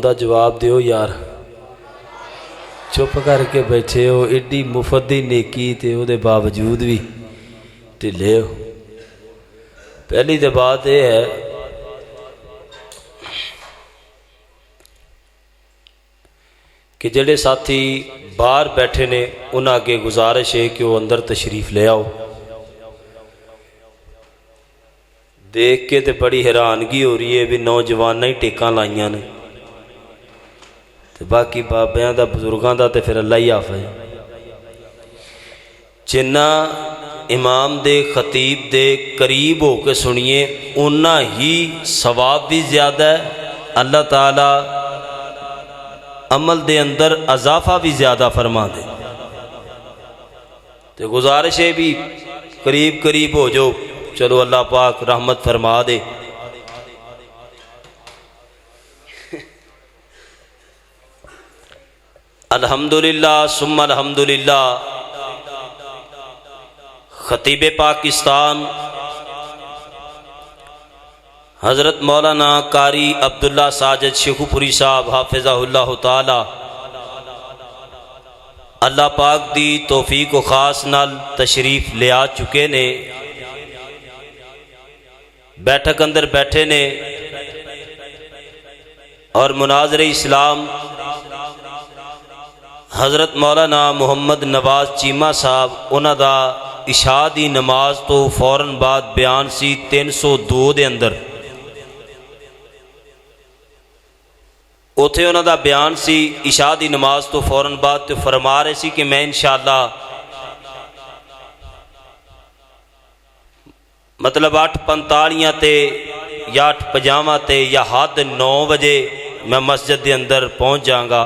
دا جواب دیو یار، چپ کر کے بیٹھے ہو، ایڈی مفت دی نیکی تے او دے باوجود بھی ڈھلے ہو۔ پہلی تے بات یہ ہے کہ جڑے ساتھی باہر بیٹھے نے انہاں کے گزارش ہے کہ وہ اندر تشریف لے آؤ۔ دیکھ کے تے بڑی حیرانگی ہو رہی ہے بھی نوجوان ہی ٹیکاں لائیاں نے، تے باقی بابیاں دا بزرگاں دا تے پھر اللہ ہی حافظ۔ جنہ امام دے خطیب دے قریب ہو کے سنیے اُنہ ہی ثواب بھی زیادہ ہے، اللہ تعالیٰ عمل دے اندر اضافہ بھی زیادہ فرما دے۔ تے گزارش ہے بھی قریب قریب ہو جو، چلو اللہ پاک رحمت فرما دے۔ الحمدللہ ثم الحمدللہ، خطیب پاکستان حضرت مولانا قاری عبداللہ ساجد شیخو پوری صاحب حافظہ اللہ تعالی، اللہ پاک دی توفیق و خاص نال تشریف لے آ چکے نے، بیٹھک اندر بیٹھے نے، اور مناظر اسلام حضرت مولانا محمد نواز چیمہ صاحب انہاں دا عشاء دی نماز تو فوراً بعد بیان سی 302 دے اندر، اوتھے انہاں دا بیان سی عشاء دی نماز تو فوراً بعد، تو فرما رہے سی کہ میں انشاءاللہ مطلب 8:45 تے یا 8:50 تے یا حد 9 بجے میں مسجد دے اندر پہنچ جاؤں گا۔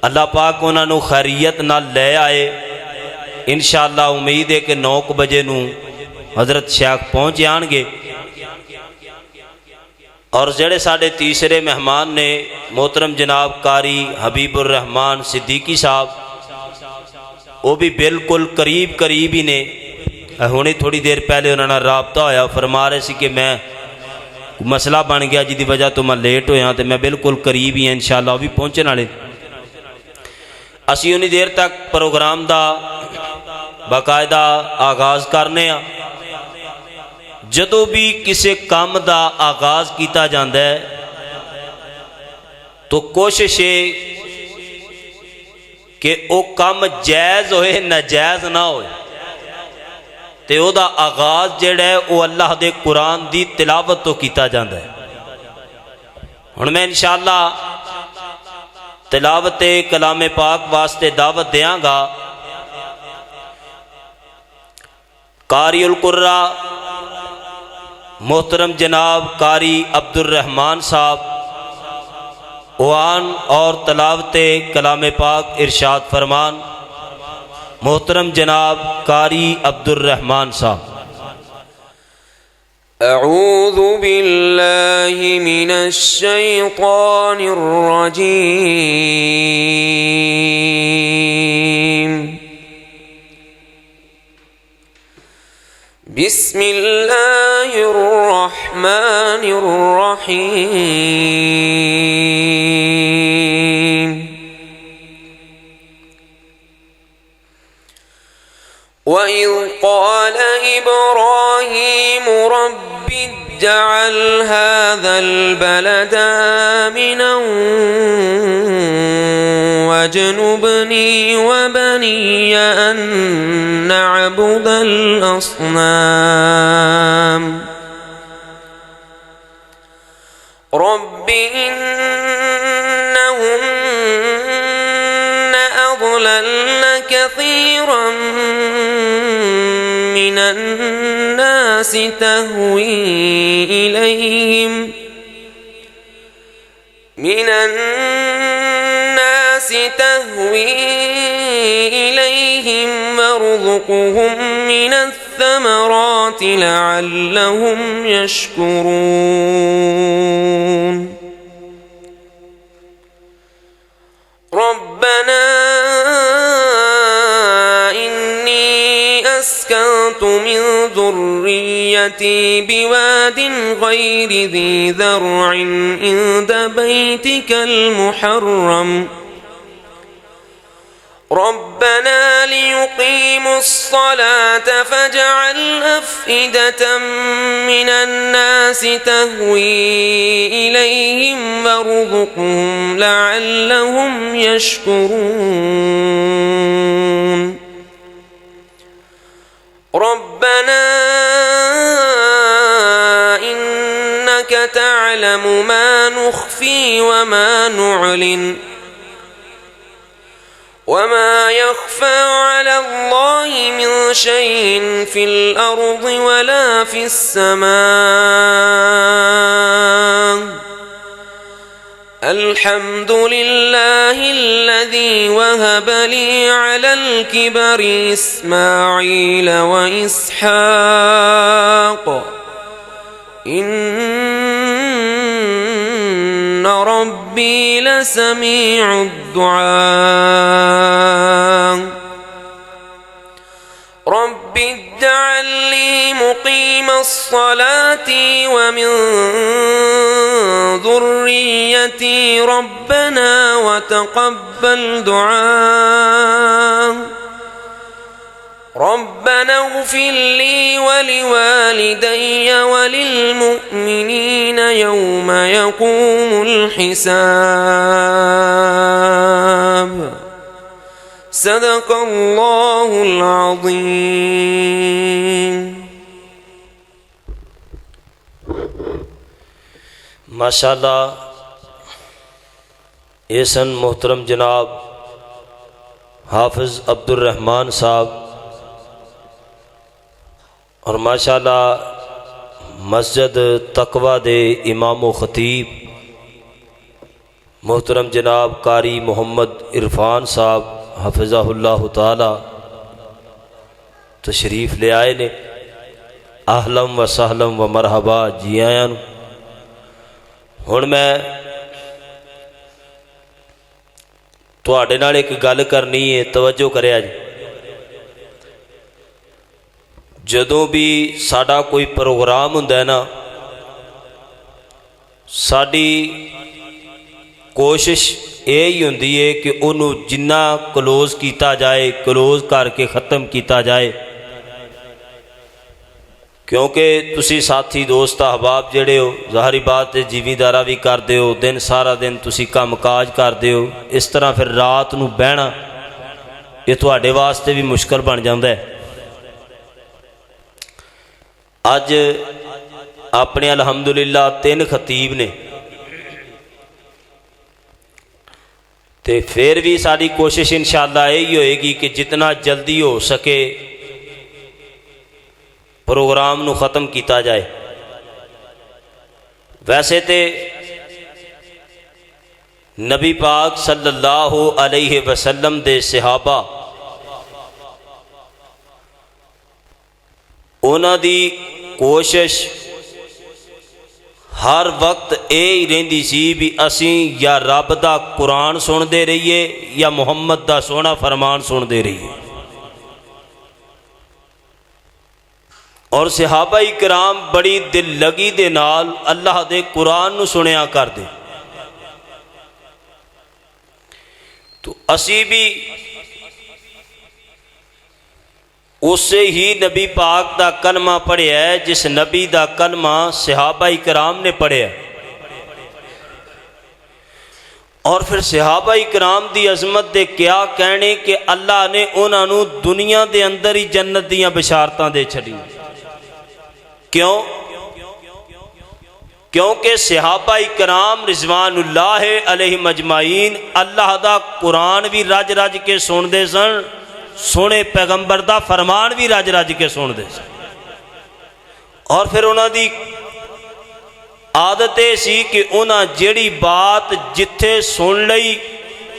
اللہ پاک انہاں نو خیریت نال لے آئے، انشاءاللہ امید ہے کہ 9 بجے نو حضرت شیخ پہنچ جان گے۔ اور جڑے ساڑھے تیسرے مہمان نے محترم جناب قاری حبیب الرحمان صدیقی صاحب، وہ بھی بالکل قریب ہی نے، ہونی تھوڑی دیر پہلے انہوں نے رابطہ ہویا، فرما رہے سی کہ میں مسئلہ بن گیا جی دی وجہ تو میں لیٹ ہویا، تو میں بالکل قریب ہی ہیں، انشاءاللہ وہ بھی پہنچنے والے۔ اسی انہی دیر تک پروگرام دا باقاعدہ آغاز کرنے ہاں۔ جدو بھی کسی کام دا آغاز کیتا جاندہ ہے تو کوشش ہے کہ او کام جائز ہوئے ناجائز نہ ہوئے، تے او دا آغاز جڑا ہے او اللہ دے قرآن دی تلاوت تو کیتا جاندہ ہے۔ ہن میں انشاءاللہ تلاوت کلام پاک واسطے دعوت دیاں گا۔ قاری القرآ محترم جناب قاری عبد الرحمان صاحب اوان اور تلاوت کلام پاک ارشاد فرمان، محترم جناب قاری عبد الرحمان صاحب۔ اعوذ باللہ من الشیطان الرجیم، بسم اللہ الرحمن الرحیم، وَإِذْ قَالَ إِبْرَاهِيمُ رَبِّ اجْعَلْ هَذَا الْبَلَدَ آمِنًا وَاجْنُبْنِي وَبَنِيَّ أَن نَّعْبُدَ الْأَصْنَامَ رَبِّ إِنَّهُنَّ أَضْلَلْنَ كَثِيرًا من الناس تهوي إليهم وارزقهم من الثمرات لعلهم يشكرون ربنا إني أسكنت من ذريتي بواد واد غير ذي ذرع عند بيتك المحرم ربنا ليقيموا الصلاة فاجعل أفئدة من الناس تهوي إليهم وارزقهم لعلهم يشكرون ربنا إنك تعلم ما نخفي وما نعلن وما يخفى على الله من شيء في الأرض ولا في السماء الحمد لله الذي وهب لي على الكبر إسماعيل وإسحاق إن ربي لسميع الدعاء رب اجعل لي مقيم الصلاة ومن ذريتي ربنا وتقبل دعاء ربنا اغفر لي ولوالدي وللمؤمنين يوم يقوم الحساب صدق الله العظيم ماشاءاللہ ایسن محترم جناب حافظ عبد الرحمن صاحب اور ماشاءاللہ مسجد تقوی دے امام و خطیب محترم جناب قاری محمد عرفان صاحب حفظہ اللہ تعالی تشریف لے آئے نے. اہلم و سہلم و مرحبا جی آیاں نو. ہن میں تواڈے نال ایک گل کرنی ہے, توجہ کریا جی. جدوں بھی ساڈا کوئی پروگرام ہوندا ہے نا, ساڈی کوشش یہی ہوندی ہے کہ انہوں جنہ کلوز کیتا جائے کلوز کر کے ختم کیتا جائے, کیونکہ تسی ساتھی دوست احباب جڑے ہو ظاہری بات ہے جیویندارا بھی کردے ہو, دن سارا دن تسی کام کاج کردے ہو, اس طرح پھر رات نو بہنا یہ تواڈے واسطے بھی مشکل بن جاندا ہے. اج اپنے الحمدللہ 3 خطیب نے, تے پھر بھی ساری کوشش انشاءاللہ یہی ہوئے گی کہ جتنا جلدی ہو سکے پروگرام نو ختم کیتا جائے. ویسے تے نبی پاک صلی اللہ علیہ وسلم دے صحابہ انہاں دی کوشش ہر وقت یہ رہندی سی بھی اسیں یا رب دا قرآن سن دے رہیے یا محمد دا سونا فرمان سن دے رہیے. اور صحابہ کرام بڑی دل لگی دے نال اللہ دے قرآن نو سنیا کر دے. تو اسی بھی اسے ہی نبی پاک دا کلمہ پڑھیا ہے جس نبی دا کلمہ صحابہ کرام نے پڑھیا ہے. اور پھر صحابہ کرام دی عظمت دے کیا کہنے کہ اللہ نے انہاں نو دنیا دے اندر ہی جنت دیاں بشارتاں دے چھڑی. کیوں؟ کیونکہ صحابہ کرام رضوان اللہ علیہ مجمعین اللہ دا قرآن بھی رج رج کے سن دے سن, سونے پیغمبر دا فرمان بھی رج رج کے سن دے سن. اور پھر انہاں دی عادت سی کہ انہاں جیڑی بات جتھے سن لئی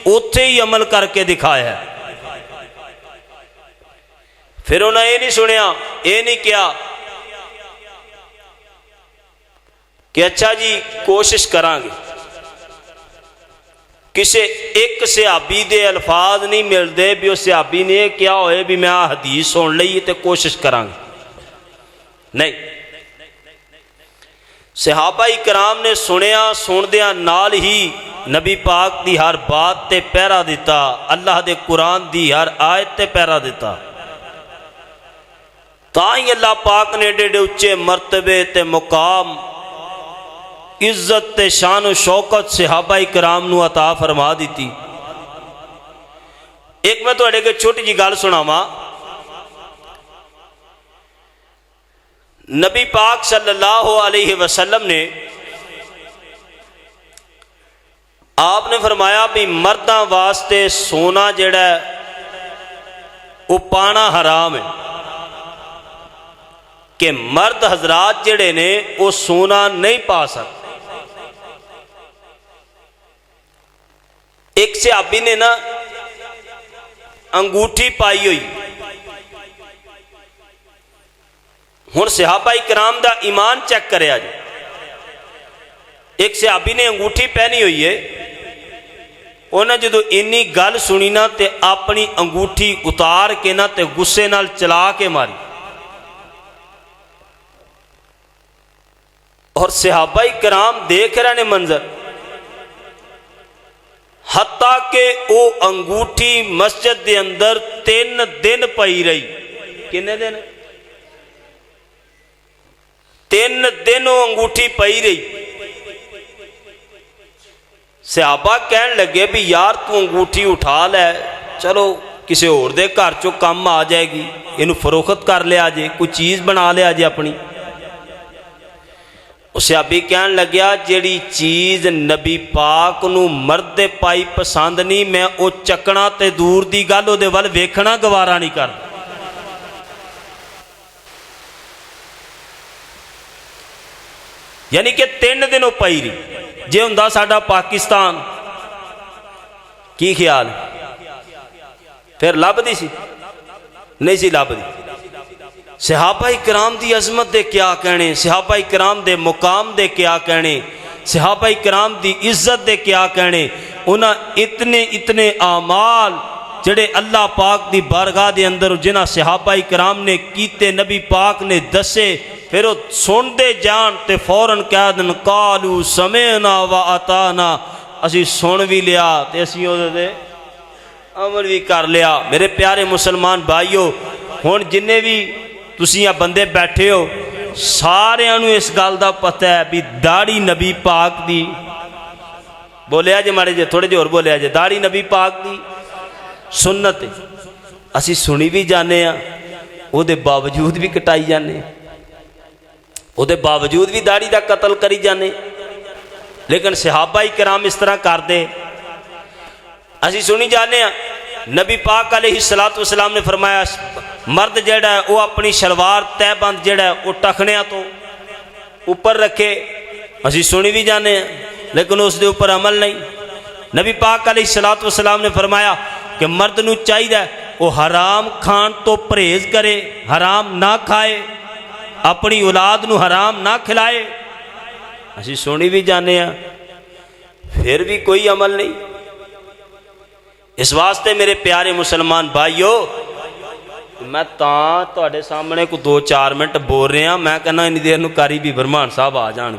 اتھے ہی عمل کر کے دکھایا ہے. پھر انہاں یہ نہیں سنیا, یہ نہیں کیا کہ اچھا جی کوشش کران گے. کسے ایک صحابی دے الفاظ نہیں ملتے بھی اس صحابی نے کیا ہوئے بھی میں حدیث سن لئی تے کوشش کران گے. نہیں, صحابہ کرام نے سنیا، سندیاں نال ہی نبی پاک دی ہر بات تے پہرا دیتا، اللہ دے قرآن دی ہر آیت تے پہرا دیتا، تاں ہی اللہ پاک نے ایڈے اچے مرتبے تے مقام، عزت تے شان و شوکت صحابہ کرام نو عطا فرما دیتی۔ ایک میں تو ایک چھوٹی جی گل سناواں، نبی پاک صلی اللہ علیہ وسلم نے آپ نے فرمایا بھی مرداں واسطے سونا جڑا ہے وہ پانا حرام ہے، کہ مرد حضرات جڑے نے وہ سونا نہیں پا سکتے۔ ایک صحابی نے نا انگوٹھی پائی ہوئی، ہن صحابہ کرام دا ایمان چیک کریا جی، ایک صحابی نے انگوٹھی پہنی ہوئی ہے، انہیں جدو انی گل سنی نا تے اپنی انگوٹھی اتار کے نا تے غصے نال چلا کے ماری، اور صحابہ کرام دیکھ رہے نے منظر، حتیٰ کہ وہ انگوٹھی مسجد دے اندر 3 دن پئی رہی۔ کنے دن؟ 3 دن وہ انگوٹھی پئی رہی۔ صحابہ کہن لگے بھی یار تو انگوٹھی اٹھا لے، چلو کسی اور دے گھر چو کم آ جائے گی، انہوں فروخت کر لیا جے، کوئی چیز بنا لیا جے اپنی۔ صحابی کہن لگیا جیڑی چیز نبی پاک نو مرد پائی پسند نہیں، میں او چکنا تے دور دی گل او دے ول ویکھنا گوارا نہیں کر۔ یعنی کہ 3 دنوں پئی رہی، جے ہوندا ساڈا پاکستان کی خیال پھر لب دی سی؟ نہیں سی لب دی۔ صحابہ کرام دی عظمت دے کیا کہنے، صحابہ کرام دے مقام دے کیا کہنے، صحابہ کرام دی عزت دے کیا کہنے، انہاں اتنے اعمال جڑے اللہ پاک دی بارگاہ دے اندر جنہاں صحابہ کرام نے کیتے نبی پاک نے دسے، پھر وہ سن دے جان تے فوراً کہہ دن قالوا سمعنا واطعنا، اسی سن بھی لیا تے اسی او دے عمل بھی کر لیا۔ میرے پیارے مسلمان بھائیو، ہن جنے بھی تسی بندے بیٹھے ہو سارے انہوں اس گل دا پتہ ہے بھی داڑھی نبی پاک دی، بولیا جے مارے جے تھوڑے جے اور بولیا جے، داڑھی نبی پاک دی سنت ہے، اسی سنی بھی جانے ہیں، او دے باوجود بھی کٹائی جانے، او دے باوجود بھی داڑھی دا قتل کری جانے، لیکن صحابہ کرام اس طرح کر دے، اسی سنی جانے ہیں۔ نبی پاک علیہ السلام نے فرمایا مرد جڑا ہے وہ اپنی شلوار تہ بند جڑا ہے وہ ٹخنیاں تو اوپر رکھے، اسی سنی بھی جانے ہیں لیکن اس دے اوپر عمل نہیں۔ نبی پاک علیہ السلام نے فرمایا کہ مرد نو چاہیے وہ حرام کھان تو پرہیز کرے، حرام نہ کھائے، اپنی اولاد نو حرام نہ کھلائے، اسی سنی بھی جانے ہیں پھر بھی کوئی عمل نہیں۔ اس واسطے میرے پیارے مسلمان بھائیو، میں تاں تواڈے سامنے کو 2-4 منٹ بول رہے ہیں، میں کہنا انی دیر نو کاری بھی برمان صاحب آ جان۔